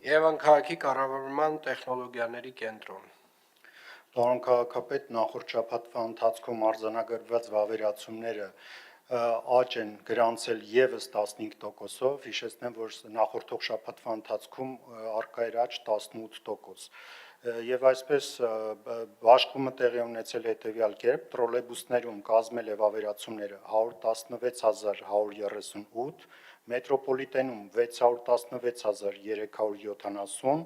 Երևան քաղաքի կառավարման տեխնոլոգիաների կենտրոն։ Պարոն քաղաքապետ, նախորդ շաբաթվա ընթացքում արձանագրված վավերացումները աճ են գրանցել եւս 15%-ով, հիշեցնեմ, որ նախորդող շաբաթվա ընթացքում առկա էր աճ 18%։ Եվ այսպես բաշխումը տեղի ունեցել հետևյալ կերպ, տրոլեյբուսներում կազմել է վավերացումները 116138, մետրոպոլիտենում 616370,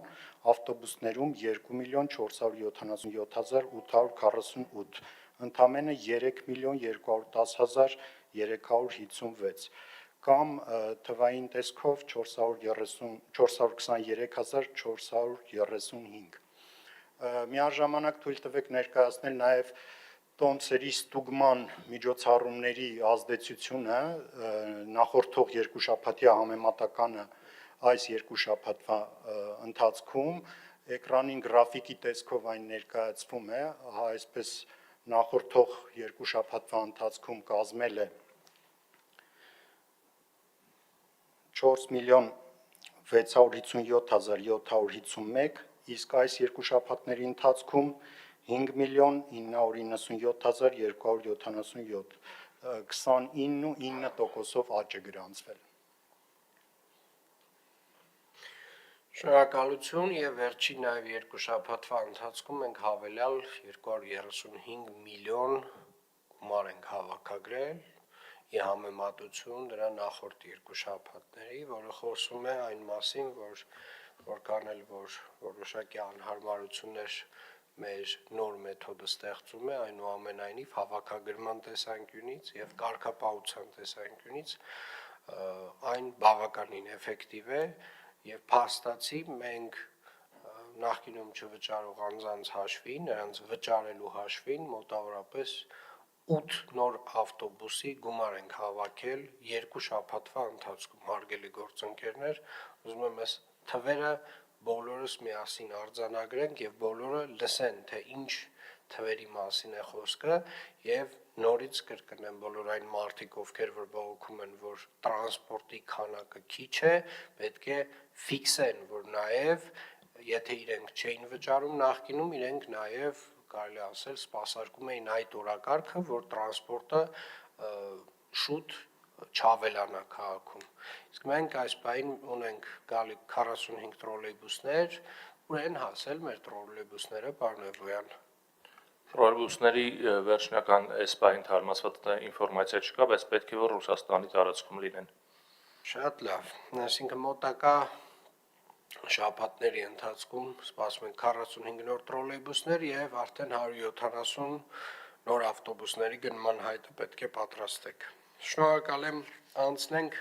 ավտոբուսներում 2,477,848, ընդամենը 3,210,356 կամ թվային տեսքով 423,435։ Միաժամանակ թույլ տվեք ներկայացնել նաև տոմսերի ստուգման միջոցառումների ազդեցությունը նախորդող երկու շաբաթյա համեմատականը այս երկու շաբաթվա ընթացքում էկրանին գրաֆիկի տեսքով այն ներկայացվում է, այսպես նախորդող երկու շաբաթվա ընթացքում կազմել է 4,657,751, իսկ այս երկու շաբաթների ընթացքում 5,997,277, 29.9%-ով աճ է գրանցվել։ Շնորհակալություն եւ վերջին նաեւ երկու շաբաթվա ընթացքում մենք հավելյալ 235 միլիոն գումար ենք հավաքագրել ի համեմատություն դրա նախորդ երկու շաբաթների, որը խոսում է այն մասին, որքան էլ որ որոշակի անհարմարություններ մեր նոր մեթոդը ստեղծում է, այնուամենայնիվ հավաքագրման տեսանկյունից եւ կարգապահության տեսանկյունից այն բավականին էֆեկտիվ է եւ փաստացի մենք նախկինում չվճարող անձանց հաշվին, նրանց վճարելու հաշվին մոտավորապես 8 նոր ավտոբուսի գումար ենք հավաքել երկու շաբաթվա ընթացքում, հարգելի գործընկերներ, ուզում եմ այս թվերը բոլորս միասին արձանագրենք եւ բոլորը լսեն, թե ինչ թվերի մասին է խոսքը եւ նորից կրկնեմ բոլոր այն մարդիկ, ովքեր որ բողոքում են, որ տրանսպորտի քանակը քիչ է, պետք է ֆիքսեն, որ նաեւ եթե իրենք չէին վճարում նախկինում, իրենք նաեւ կարելի ասել սպասարկում էին այդ օրակարգը, որ տրանսպորտը շուտ չավելանա քաղաքում։ Իսկ մենք այս պահին ունենք գալի 45 տրոլեյբուսներ, ուր են հասել մեր տրոլեյբուսները, պարոն Էվոյան։ Տրոլեյբուսների վերջնական այս պահին թարմացված ինֆորմացիա չկա, բայց պետք է որ Ռուսաստանի տարածքում լինեն։ Շատ լավ, այսինքն մոտակա շաբաթների ընթացքում սպասում են 45 նոր տրոլեյբուսներ եւ արդեն 170 նոր ավտոբուսների գնման հայտը պետք է պատրաստեք։ Շնորհակալ եմ, անցնենք